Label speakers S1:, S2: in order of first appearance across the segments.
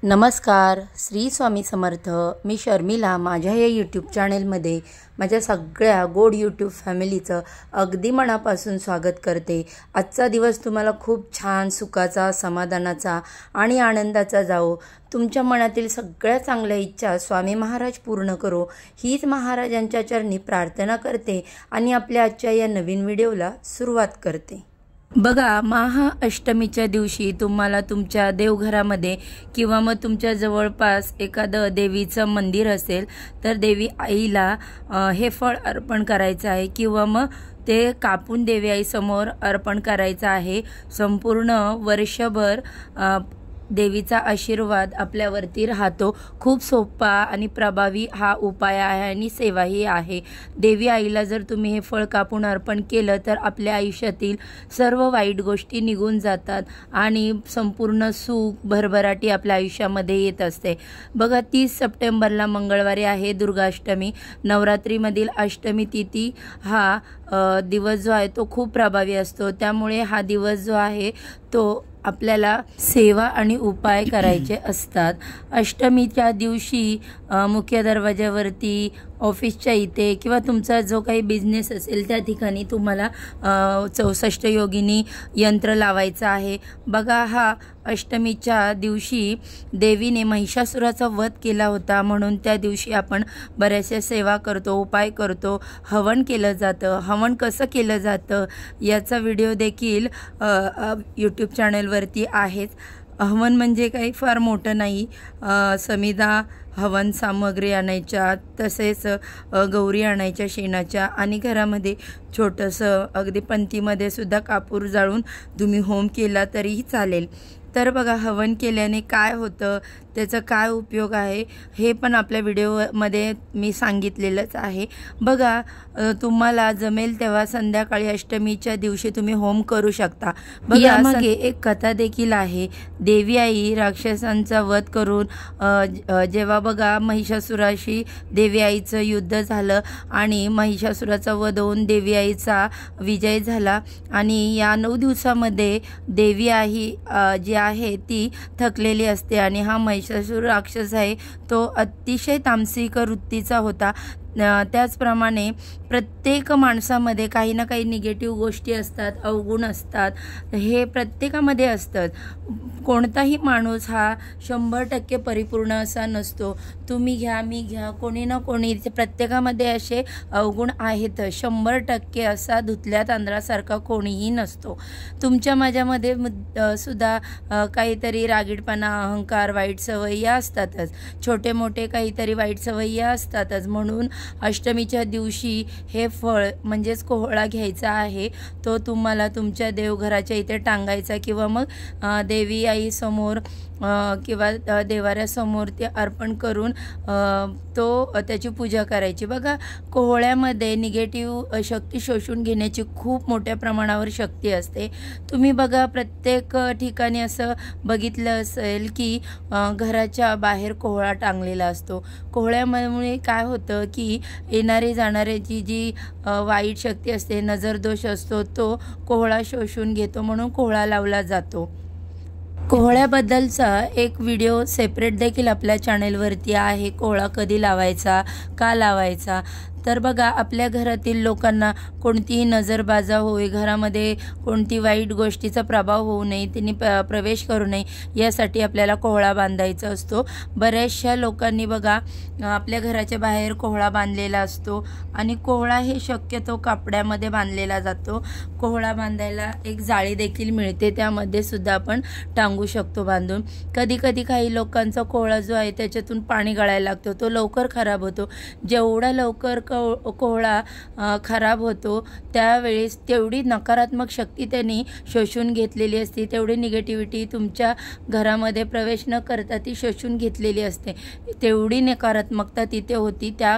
S1: नमस्कार, श्री स्वामी समर्थ। मी शर्मिला माझ्या या यूट्यूब चॅनेलमध्ये माझ्या सगळ्या गोड यूट्यूब फॅमिलीचं अगदी मनापासून स्वागत करते। आजचा दिवस तुम्हाला खूप छान सुखाचा, समाधानाचा आणि आनंदाचा जाओ। तुमच्या मनातील सगळ्या चांगल्या इच्छा स्वामी महाराज पूर्ण करो हीच महाराजांच्या चरणी प्रार्थना करते आणि आपल्या आजच्या या नवीन व्हिडिओला सुरुवात करते। बघा, महाअष्टमीच्या दिवशी तुम्हाला तुमच्या देवघरामध्ये किंवा मग तुमच्या जवळपास एखादं देवीचं मंदिर असेल तर देवी आईला हे फळ अर्पण करायचं आहे किंवा मग ते कापून देवी आईसमोर अर्पण करायचं आहे। संपूर्ण वर्षभर देवीचा आशीर्वाद आपल्यावरती राहतो। खूप सोपा आणि प्रभावी हा उपाय आहे आणि सेवाही आहे। देवी आईला जर तुम्ही हे फळ कापून अर्पण केलं तर आपल्या आयुष्यातील सर्व वाईट गोष्टी निघून जातात आणि संपूर्ण सुख भरभराटी आपल्या आयुष्यामध्ये येत असते। बघा, 30 सप्टेंबरला मंगळवारी आहे दुर्गाष्टमी। नवरात्रीमधील अष्टमी तिथी हा दिवस जो आहे तो खूप प्रभावी असतो। त्यामुळे हा दिवस जो आहे तो आपल्याला सेवा आणि उपाय करायचे असतात। अष्टमीच्या दिवशी मुख्य दरवाजावरती, ऑफिसच्या इथे किंवा तुमचा जो काही बिझनेस असेल त्या ठिकाणी तुम्हाला 64 योगिनी यंत्र लावायचं आहे। बघा, हा अष्टमीच्या दिवशी देवीने महिषासुराचा वध केला होता, म्हणून त्या दिवशी आपण बऱ्याचशा सेवा करतो, उपाय करतो, हवन केलं जातं। हवन कसं केलं जातं याचा व्हिडिओ देखील यूट्यूब चॅनलवरती आहेच। हवन म्हणजे काही फार मोठं नाही, समिधा, हवन सामग्री आणायच्या, तसेच गौरी आणायच्या शेणाच्या आणि घरामध्ये छोटंसं अगदी पंथीमध्ये सुद्धा कापूर जाळून तुम्ही होम केला तरीही चालेल। तर बघा, हवन केल्याने काय होतं, त्याचा काय उपयोग आहे हे पण आपल्या व्हिडिओमध्ये मी सांगितलेलंच आहे। बघा, तुम्हाला जमेल तेव्हा संध्याकाळी अष्टमीच्या दिवशी तुम्ही होम करू शकता। बघा, यामागे एक कथा देखील आहे। देवी आई राक्षसांचा वध करून जेव्हा बघा महिषासुराशी देवी आईचं युद्ध झालं आणि महिषासुराचा वध होऊन देवी आईचा विजय झाला आणि या 9 दिवसामध्ये देवी आई जी आहे ती थकलेली असते आणि हा महिषासुर राक्षस आहे तो अतिशय तामसिक वृत्तीचा होता। त्याचप्रमाणे प्रत्येक माणसामध्ये काही ना काही निगेटिव्ह गोष्टी असतात, अवगुण असतात, हे प्रत्येकामध्ये असतात। कोणताही माणूस हा 100% परिपूर्ण असा नसतो। तुम्ही घ्या, मी घ्या, कोणी ना कोणी प्रत्येकामध्ये असे अवगुण आहेत। 100% असा धुतल्या तांदळासारखा कोणीही नसतो। तुमच्या माझ्यामध्ये सुद्धा काहीतरी रागीटपणा, अहंकार, वाईट सवयी या असतातच, छोटे मोठे काहीतरी वाईट सवयी या असतातच। म्हणून अष्टमीच्या दिवशी हे फळ म्हणजेच कोहळा घ्यायचा आहे, तो तुम्हाला तुमच्या देवघराच्या इथे टांगायचा किंवा मग देवी आई समोर किंवा देवाऱ्यासमोर ते अर्पण करून त्याची पूजा करायची। बघा, कोहळ्यामध्ये निगेटिव्ह शक्ती शोषून घेण्याची खूप मोठ्या प्रमाणावर शक्ती असते। तुम्ही बघा, प्रत्येक ठिकाणी असं बघितलं असेल की घराच्या बाहेर कोहळा टांगलेला असतो। कोहळ्यामुळे काय होतं की येणारे जाणाऱ्याची जी वाईट शक्ती असते, नजरदोष असतो, तो कोहळा शोषून घेतो, म्हणून कोहळा लावला जातो। कोहळ्याबद्दलचा एक व्हिडिओ सेपरेट देखील आपल्या चॅनलवरती आहे। कोहळा कधी लावायचा, का लावायचा, तर बघा, आपल्या घरातील लोकांना कोणतीही नजरबाजा होई, घरामध्ये कोणती वाईट गोष्टीचा प्रभाव होऊ नये, त्यांनी प्रवेश करू नये यासाठी आपल्याला कोहळा बांधायचा असतो। बऱ्याचशा लोकांनी बघा आपल्या घराच्या बाहेर कोहळा बांधलेला असतो आणि कोहळा हे शक्यतो कापड्यामध्ये बांधलेला जातो। कोहळा बांधायला एक जाळी देखील मिळते, त्यामध्ये सुद्धा आपण टांगू शकतो बांधून। कधी कधी काही लोकांचा कोहळा जो आहे त्याच्यातून पाणी गळायला लागतो, तो लवकर खराब होतो। जेवढा लवकर कोहळा खराब होतो त्यावेळेस तेवढी नकारात्मक शक्ती त्यांनी शोषून घेतलेली असते, तेवढी निगेटिव्हिटी तुमच्या घरामध्ये प्रवेश न करता ती शोषून घेतलेली असते, तेवढी नकारात्मकता तिथे होती। त्या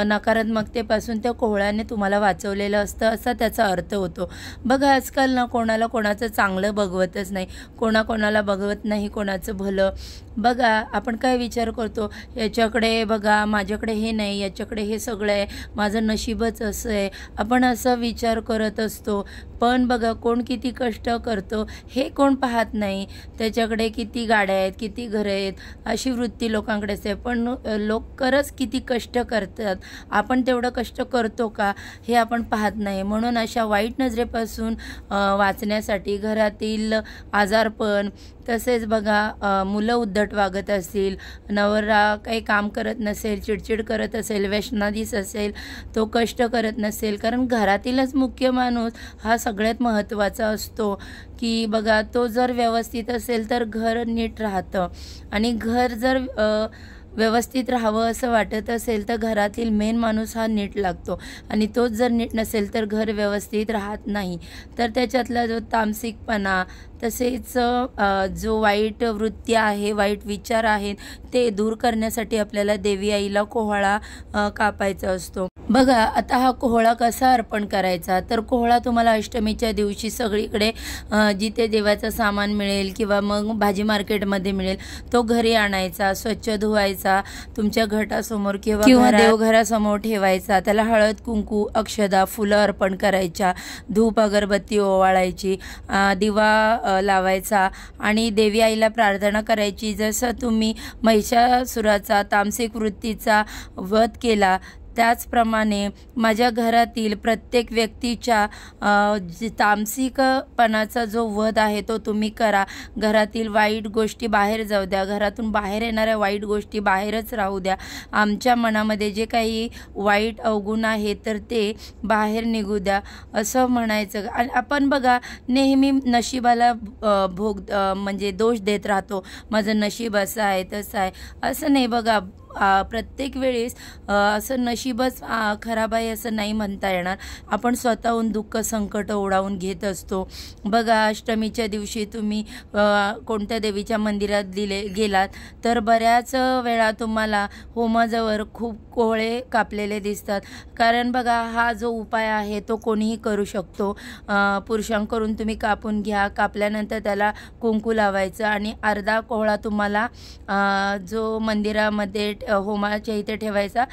S1: नकारात्मकतेपासून त्या कोहळ्याने तुम्हाला वाचवलेलं असतं, असा त्याचा अर्थ होतो। बघा, आजकाल ना कोणाला कोणाचं चांगलं बघवतच नाही, कोणाला बघवत नाही कोणाचं भलं। बघा, आपण काय विचार करतो, याच्याकडे बघा, माझ्याकडे हे नाही, याच्याकडे हे सगळं आहे, माझं नशीबच असं आहे, आपण असा विचार करत असतो. पण बघा कोण किती कष्ट करतो हे कोण पाहत नाही. त्याच्याकडे किती गाड्या आहेत, किती घरं आहेत, अशी वृत्ती लोकांकडे असते. पण लोक खरंच किती कष्ट करतात, आपण तेवढं कष्ट करतो का हे आपण पाहत नाही. म्हणून अशा वाईट नजरेपासून वाचण्यासाठी घरातील आजारपण, तसेच बघा मुलं उद्धट वागत असतील, नवरा काही काम करत नसेल, चिडचिड करत असेल, व्यसनाधीश असेल, तो कष्ट करत नसेल, कारण घरातीलच मुख्य माणूस हा सगळ्यात महत्त्वाचा असतो. की बघा तो जर व्यवस्थित असेल तर घर नीट राहतं, आणि घर जर व्यवस्थित राहावं असं वाटत असेल तर घरातील मेन माणूस हा नीट लागतो, आणि तोच जर नीट नसेल तर घर व्यवस्थित राहत नाही. तर त्याच्यातला जो तामसिकपणा, तसेच जो वाईट वृत्ती आहे, वाईट विचार आहेत, ते दूर करण्यासाठी आपल्याला देवी आईला कोहळा कापायचा असतो. बघा आता हा कोहळा कसा अर्पण करायचा, तर कोहळा तुम्हाला अष्टमीच्या दिवशी सगळीकडे जिथे देवाचं सामान मिळेल किंवा मग भाजी मार्केटमध्ये मिळेल तो घरी आणायचा, स्वच्छ धुवायचा, तुमच्या घटासमोर किंवा देवघरासमोर ठेवायचा. त्याला हळद, कुंकू, अक्षदा, फुलं अर्पण करायच्या, धूप अगरबत्ती ओवाळायची, दिवा लावायचा आणि देवी आईला प्रार्थना करायची. जसं तुम्ही महिषासुराचा तामसिक वृत्तीचा वध केला त्याचप्रमाणे माझ्या घरातील प्रत्येक व्यक्तीच्या तामसिकपणाचा जो वध आहे तो तुम्ही करा. घरातील वाईट गोष्टी बाहेर जाऊ द्या, घरातून बाहेर येणाऱ्या वाईट गोष्टी बाहेरच राहू द्या. आमच्या मनामध्ये जे काही वाईट अवगुण आहे तर ते बाहेर निघू द्या असं म्हणायचं. आणि आपण बघा नेहमी नशिबाला म्हणजे दोष देत राहतो, माझं नशीब असं आहे तसं आहे. असं नाही बघा, प्रत्येक वेळेस असं नशीबच खराब आहे असं नाही म्हणता येणार. आपण स्वतःहून दुःख संकट ओढावून घेत असतो. बघा अष्टमीच्या दिवशी तुम्ही कोणत्या देवीच्या मंदिरात गेलात तर बऱ्याच वेळा तुम्हाला होमाजवळ खूप कोहळे कापलेले दिसतात. कारण बघा हा जो उपाय आहे तो कोणीही करू शकतो. पुरुषांकडून तुम्ही कापून घ्या, कापल्यानंतर त्याला कुंकू लावायचं आणि अर्धा कोहळा तुम्हाला जो मंदिरामध्ये होमाच्या इथे ठेवायचा,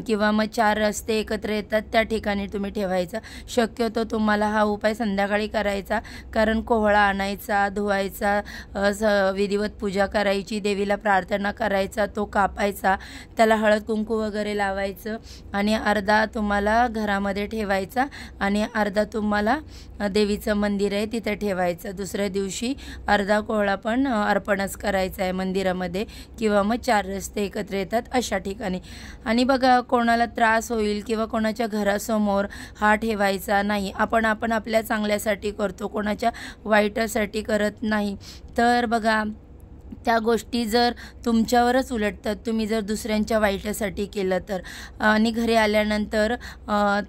S1: किंवा मग 4 रस्ते एकत्र येतात त्या ठिकाणी तुम्ही ठेवायचा. शक्यतो तुम्हाला हा उपाय संध्याकाळी करायचा, कारण कोहळा आणायचा, धुवायचा, विधिवत पूजा करायची, देवीला प्रार्थना करायचा, तो कापायचा, त्याला हळद कुंकू वगैरे लावायचं आणि अर्धा तुम्हाला घरामध्ये ठेवायचा आणि अर्धा तुम्हाला देवीचं मंदिर आहे तिथे ठेवायचं. दुसऱ्या दिवशी अर्धा कोहळा पण अर्पणच करायचा आहे मंदिरामध्ये, किंवा मग 4 रस्ते एकत्र येतात अशा ठिकाणी. आणि बघा कोणाला त्रास होईल किंवा कोणाच्या घरासमोर हा ठेवायचा नाही. आपण आपल्या चांगल्यासाठी करतो, कोणाच्या वाईटासाठी करत नाही. तर बघा त्या गोष्टी जर तुमच्यावरच उलटतात, तुम्ही जर दुसऱ्यांच्या वाईटासाठी केलं तर. आणि घरी आल्यानंतर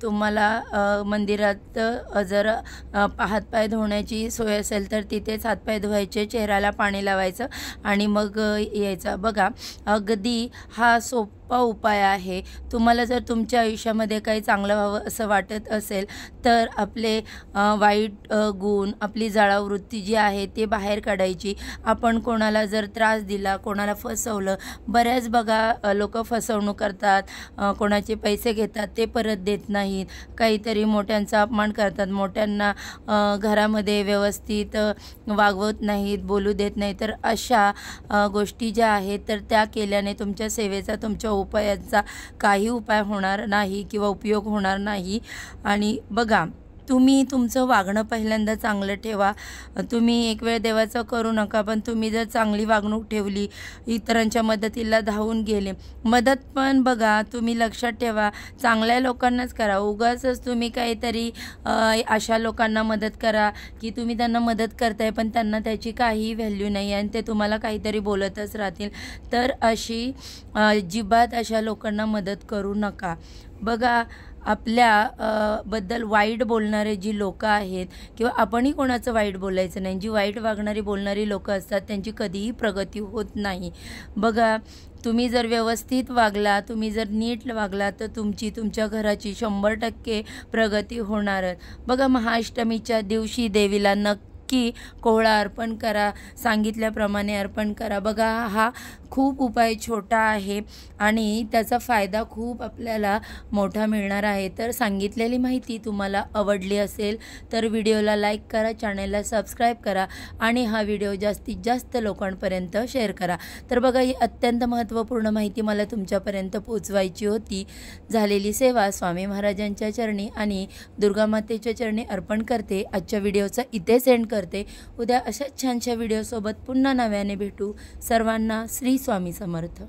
S1: तुम्हाला मंदिरात जर हातपाय धुण्याची सोय असेल तर तिथेच हातपाय धुवायचे, चेहऱ्याला पाणी लावायचं आणि मग यायचं. बघा अगदी हा सोपा उपाय आहे. तुम्हाला जर तुमच्या आयुष्यामध्ये काही चांगलं व्हावं असं वाटत असेल तर आपले वाईट गुण, आपली जाळावृत्ती जी आहे ते बाहेर काढायची. आपण कोणाला जर त्रास दिला, कोणाला फसवलं, बऱ्याच बघा लोक फसवणूक करतात, कोणाचे पैसे घेतात ते परत देत नाहीत, काहीतरी मोठ्यांचा अपमान करतात, मोठ्यांना घरामध्ये व्यवस्थित वागवत नाहीत, बोलू देत नाही. तर अशा गोष्टी ज्या आहेत तर त्या केल्याने तुमच्या सेवेचा, तुमच्या उपायाचा काही उपाय होणार नाही किंवा उपयोग होणार नाही. आणि बघा तुम्ही तुमचं वागणं पहिल्यांदा चांगलं ठेवा. तुम्ही एक वेळ देवाचं करू नका, पण तुम्ही जर चांगली वागणूक ठेवली, इतरांच्या मदतीला धावून गेले, मदत पण बघा तुम्ही लक्षात ठेवा चांगल्या लोकांनाच करा. उगाचच तुम्ही काहीतरी अशा लोकांना मदत करा की तुम्ही त्यांना मदत करताय पण त्यांना त्याची काही व्हॅल्यू नाही आणि ते तुम्हाला काहीतरी बोलतच राहतील. तर अशी अजिबात अशा लोकांना मदत करू नका. बघा आपल्या बद्दल वाईट बोलणारे जी लोकं आहेत, किंवा आपणही कोणाचं वाईट बोलायचं नाही, जी वाईट वागणारी बोलणारी लोकं असतात त्यांची कधीही प्रगती होत नाही. बघा तुम्ही जर व्यवस्थित वागला, तुम्ही जर नीट वागला तर तुमच्या घराची 100% प्रगती होणारच. बघा महाअष्टमीच्या दिवशी देवीला नक्की कोहळा अर्पण करा, सांगितल्याप्रमाणे अर्पण करा. बघा हा खूप उपाय छोटा आहे आणि त्याचा फायदा खूप आपल्याला मोठा मिळणार आहे. तर सांगितलेली माहिती तुम्हाला आवडली असेल तर व्हिडिओला लाईक करा, चॅनलला सबस्क्राईब करा आणि हा व्हिडिओ जास्तीत जास्त लोकांपर्यंत शेअर करा. तर बघा ही अत्यंत महत्त्वपूर्ण माहिती मला तुमच्यापर्यंत पोहोचवायची होती. झालेली सेवा स्वामी महाराजांच्या चरणी आणि दुर्गा मातेच्या चरणी अर्पण करते. आजच्या व्हिडिओचा इथे सेंड करते. उद्या अशाच छानशा व्हिडिओसोबत पुन्हा नव्याने भेटू. सर्वांना श्री स्वामी समर्थ.